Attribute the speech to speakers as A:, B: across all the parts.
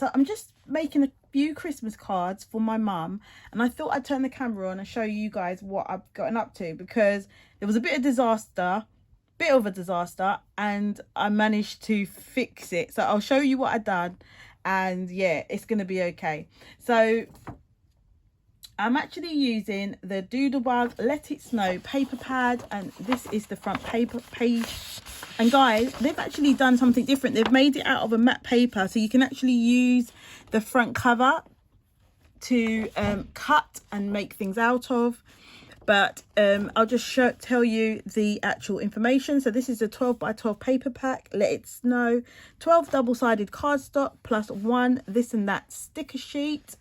A: So I'm just making a few Christmas cards for my mum, and I thought I'd turn the camera on and show you guys what I've gotten up to, because there was a bit of a disaster, and I managed to fix it. So I'll show you what I've done, and yeah, it's gonna be okay. So I'm actually using the Doodlebug Let It Snow paper pad, and this is the front paper page. And guys, they've actually done something different. They've made it out of a matte paper, so you can actually use the front cover to cut and make things out of. But I'll just tell you the actual information. So this is a 12 by 12 paper pack, Let It Snow, 12 double-sided cardstock plus 1 this and that sticker sheet,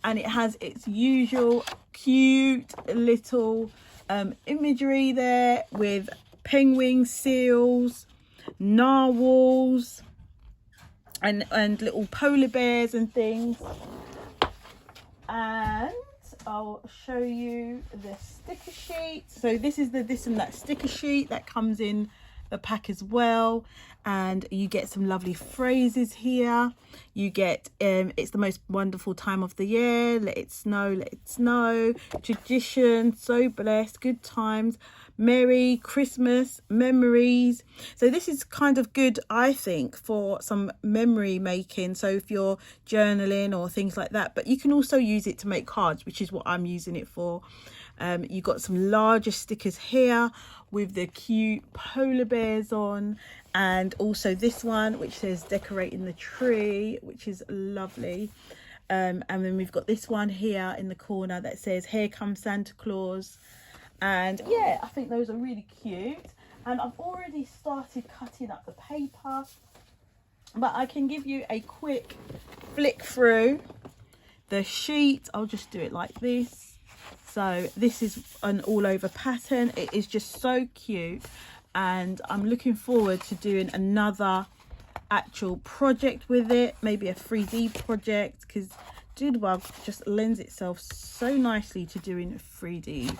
A: and it has its usual cute little imagery there with penguins, seals, narwhals, and little polar bears and things. And I'll show you the sticker sheet. So this is the this and that sticker sheet that comes in the pack as well, and you get some lovely phrases here. You get it's the most wonderful time of the year, let it snow, tradition, so blessed, good times, Merry Christmas, memories. So this is kind of good, I think, for some memory making. So if you're journaling or things like that, but you can also use it to make cards, which is what I'm using it for. You got some larger stickers here with the cute polar bears on, and also this one which says decorating the tree, which is lovely. And then we've got this one here in the corner that says here comes Santa Claus. And yeah, I think those are really cute, and I've already started cutting up the paper, but I can give you a quick flick through the sheet. I'll just do it like this. So this is an all over pattern. It is just so cute, and I'm looking forward to doing another actual project with it, maybe a 3D project, because Doodlebug just lends itself so nicely to doing 3D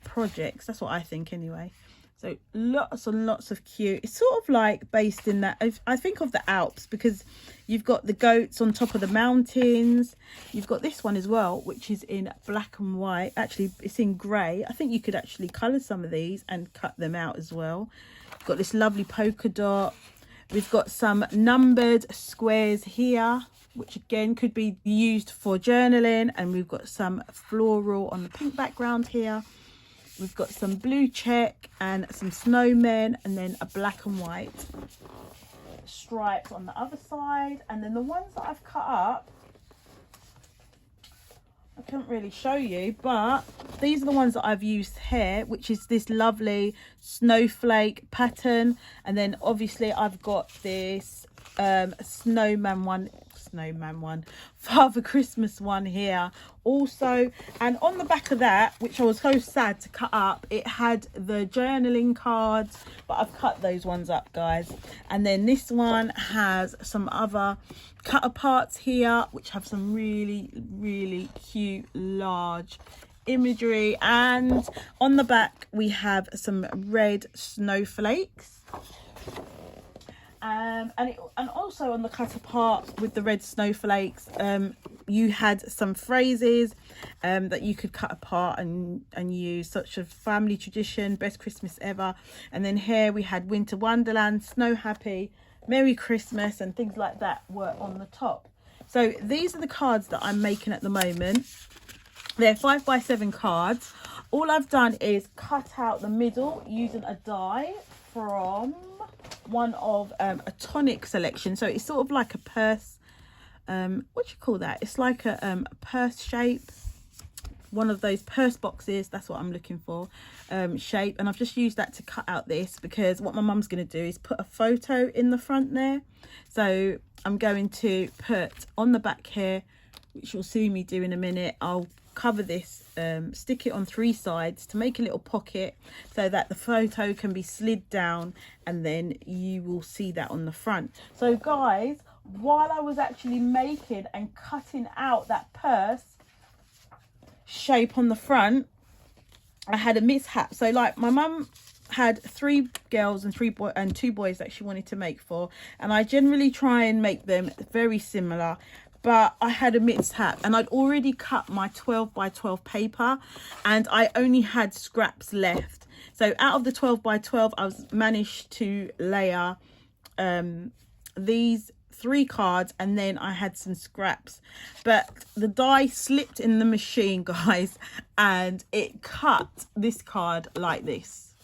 A: projects. That's what I think anyway. So lots and lots of cute. It's sort of like based in that, I think of the Alps, because you've got the goats on top of the mountains. You've got this one as well, which is in black and white. Actually, it's in grey. I think you could actually colour some of these and cut them out as well. You've got this lovely polka dot. We've got some numbered squares here, which again could be used for journaling. And we've got some floral on the pink background here. We've got some blue check and some snowmen, and then a black and white stripes on the other side. And then the ones that I've cut up, I can't really show you, but these are the ones that I've used here, which is this lovely snowflake pattern. And then obviously I've got this snowman one, Father Christmas one here also. And on the back of that, which I was so sad to cut up, it had the journaling cards, but I've cut those ones up, guys. And then this one has some other cut aparts here, which have some really cute large imagery. And on the back we have some red snowflakes. And also on the cut apart with the red snowflakes, you had some phrases that you could cut apart and use, such as family tradition, best Christmas ever. And then here we had winter wonderland, snow happy, Merry Christmas, and things like that were on the top. So these are the cards that I'm making at the moment. They're 5x7 cards. All I've done is cut out the middle using a die from one of a tonic selection. So it's sort of like a purse, what do you call that? It's like a purse shape, one of those purse boxes, that's what I'm looking for, shape. And I've just used that to cut out this, because what my mum's going to do is put a photo in the front there. So I'm going to put on the back here, which you'll see me do in a minute, I'll cover this, stick it on 3 sides to make a little pocket so that the photo can be slid down, and then you will see that on the front. So guys, while I was actually making and cutting out that purse shape on the front, I had a mishap. So like, my mum had 3 girls and 2 boys that she wanted to make for, and I generally try and make them very similar, but I had a mishap and I'd already cut my 12 by 12 paper and I only had scraps left. So out of the 12 by 12, I managed to layer these 3 cards, and then I had some scraps, but the die slipped in the machine, guys, and it cut this card like this.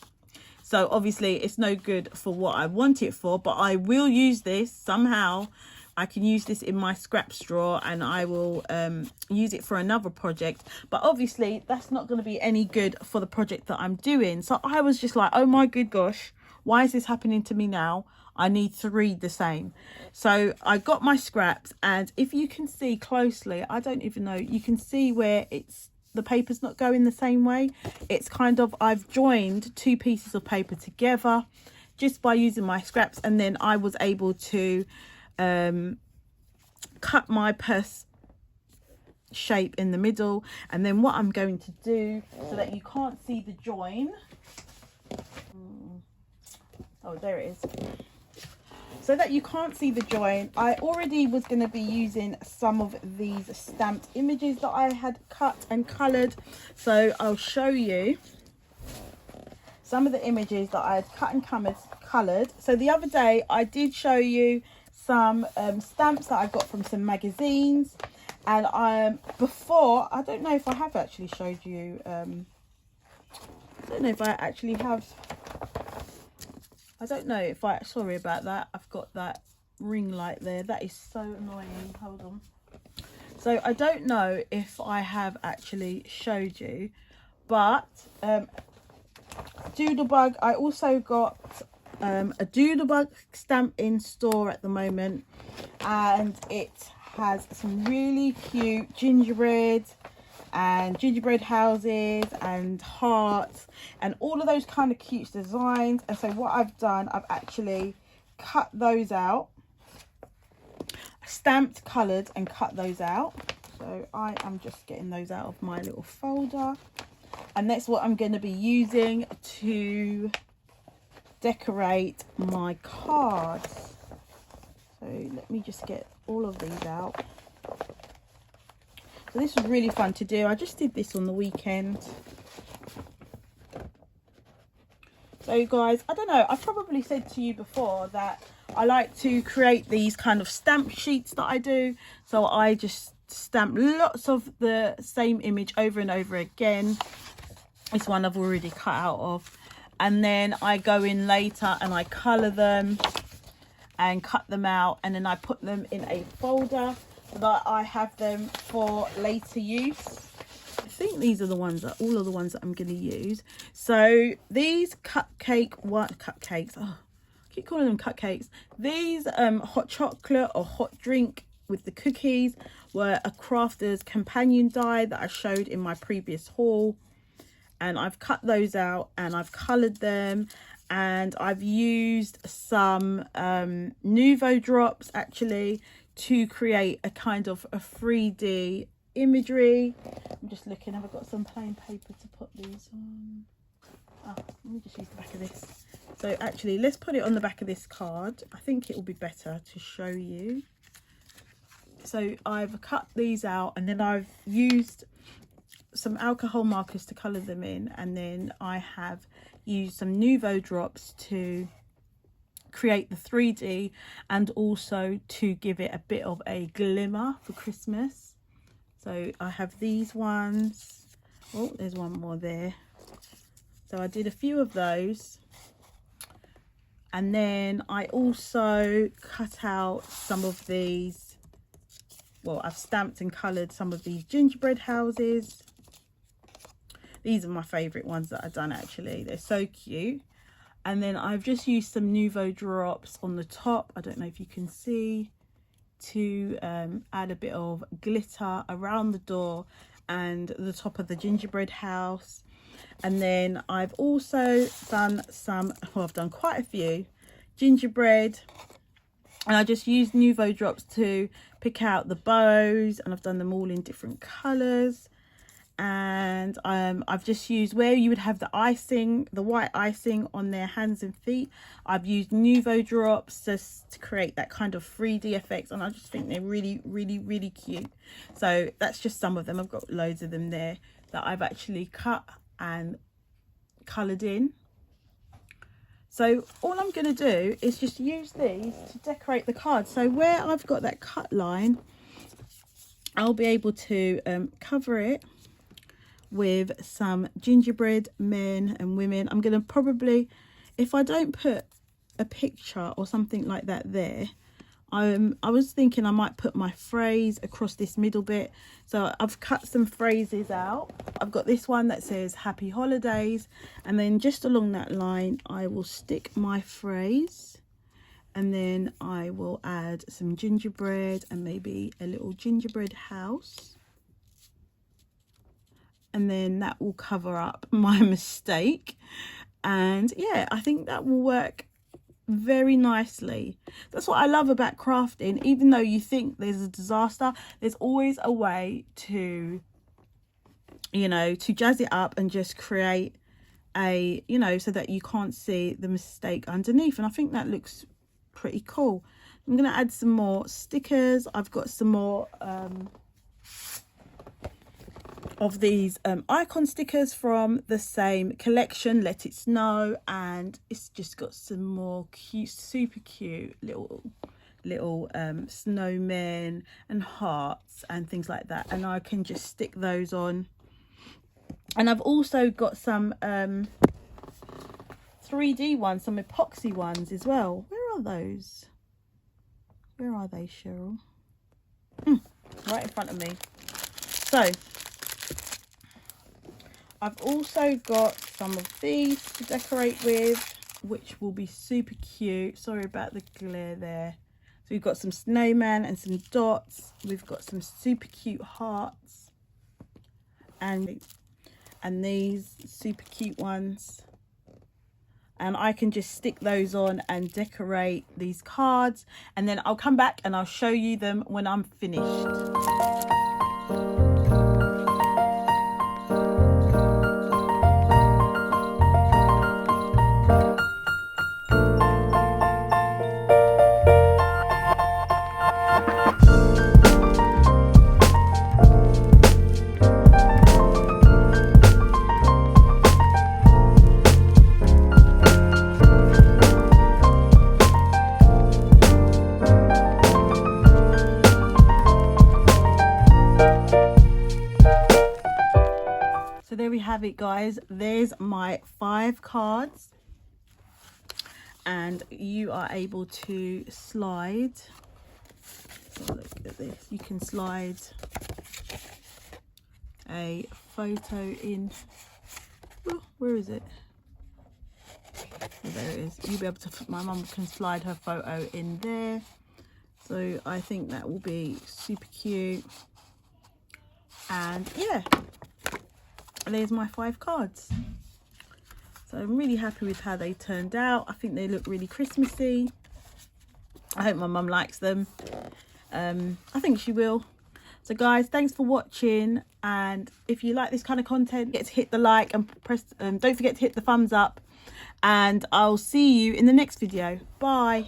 A: So obviously it's no good for what I want it for, but I will use this somehow. I can use this in my scraps drawer and I will use it for another project, but obviously that's not going to be any good for the project that I'm doing. So I was just like, oh my good gosh, why is this happening to me now? I need to read the same. So I got my scraps, and if you can see closely, I don't even know, you can see where it's the paper's not going the same way. It's kind of, I've joined 2 pieces of paper together just by using my scraps, and then I was able to cut my purse shape in the middle. And then what I'm going to do, so that you can't see the join, oh there it is, so that you can't see the join, I already was going to be using some of these stamped images that I had cut and coloured. So I'll show you some of the images that I had cut and coloured. So the other day I did show you some stamps that I got from some magazines, and before, I don't know if I have actually showed you, I don't know if I actually have, I don't know if I, sorry about that, I've got that ring light there, that is so annoying, hold on. So I don't know if I have actually showed you, but Doodlebug, I also got a Doodlebug stamp in store at the moment, and it has some really cute gingerbread houses and hearts and all of those kind of cute designs. And so what I've done, I've actually cut those out, stamped, coloured and cut those out. So I am just getting those out of my little folder, and that's what I'm going to be using to decorate my cards. So let me just get all of these out. So this was really fun to do. I just did this on the weekend. So guys, I don't know, I've probably said to you before that I like to create these kind of stamp sheets that I do. So I just stamp lots of the same image over and over again. This one I've already cut out of. And then I go in later and I colour them and cut them out, and then I put them in a folder so that I have them for later use. I think these are the ones that, all of the ones that I'm going to use. So these cupcakes, oh, I keep calling them cupcakes. These hot chocolate or hot drink with the cookies were a crafter's companion die that I showed in my previous haul, and I've cut those out and I've coloured them, and I've used some Nuvo drops actually to create a kind of a 3D imagery. I'm just looking, have I got some plain paper to put these on? Oh, let me just use the back of this. So actually, let's put it on the back of this card. I think it will be better to show you. So I've cut these out, and then I've used some alcohol markers to colour them in, and then I have used some Nuvo drops to create the 3D and also to give it a bit of a glimmer for Christmas. So I have these ones. Oh, there's one more there. So I did a few of those, and then I also cut out some of these, well, I've stamped and coloured some of these gingerbread houses. These are my favourite ones that I've done actually. They're so cute. And then I've just used some Nuvo drops on the top, I don't know if you can see, to add a bit of glitter around the door and the top of the gingerbread house. And then I've also done some, well, I've done quite a few gingerbread, and I just used Nuvo drops to pick out the bows, and I've done them all in different colours. and I've just used where you would have the icing, the white icing on their hands and feet. I've used Nuvo drops just to create that kind of 3D effect, and I just think they're really cute. So that's just some of them. I've got loads of them there that I've actually cut and coloured in. So all I'm going to do is just use these to decorate the card. So where I've got that cut line, I'll be able to cover it with some gingerbread men and women. I'm going to probably, if I don't put a picture or something like that there, I was thinking I might put my phrase across this middle bit. So I've cut some phrases out. I've got this one that says happy holidays, and then just along that line I will stick my phrase, and then I will add some gingerbread and maybe a little gingerbread house, and then that will cover up my mistake. And yeah, I think that will work very nicely. That's what I love about crafting. Even though you think there's a disaster, there's always a way to, you know, to jazz it up and just create a, you know, so that you can't see the mistake underneath. And I think that looks pretty cool. I'm going to add some more stickers. I've got some more of these icon stickers from the same collection, Let It Snow, and it's just got some more cute, super cute little snowmen and hearts and things like that, and I can just stick those on. And I've also got some 3D ones, some epoxy ones as well. Where are those? Where are they, Cheryl? Right in front of me. So I've also got some of these to decorate with, which will be super cute. Sorry about the glare there. So we've got some snowman and some dots. We've got some super cute hearts, and these super cute ones. And I can just stick those on and decorate these cards, and then I'll come back and I'll show you them when I'm finished. So there we have it, guys. There's my 5 cards, and you are able to slide. So look at this. You can slide a photo in. Oh, where is it? Oh, there it is. You'll be able to. My mum can slide her photo in there. So I think that will be super cute. And yeah. And there's my 5 cards. So I'm really happy with how they turned out. I think they look really Christmassy. I hope my mum likes them. I think she will. So guys, thanks for watching, and if you like this kind of content, get to hit the like and press don't forget to hit the thumbs up, and I'll see you in the next video. Bye.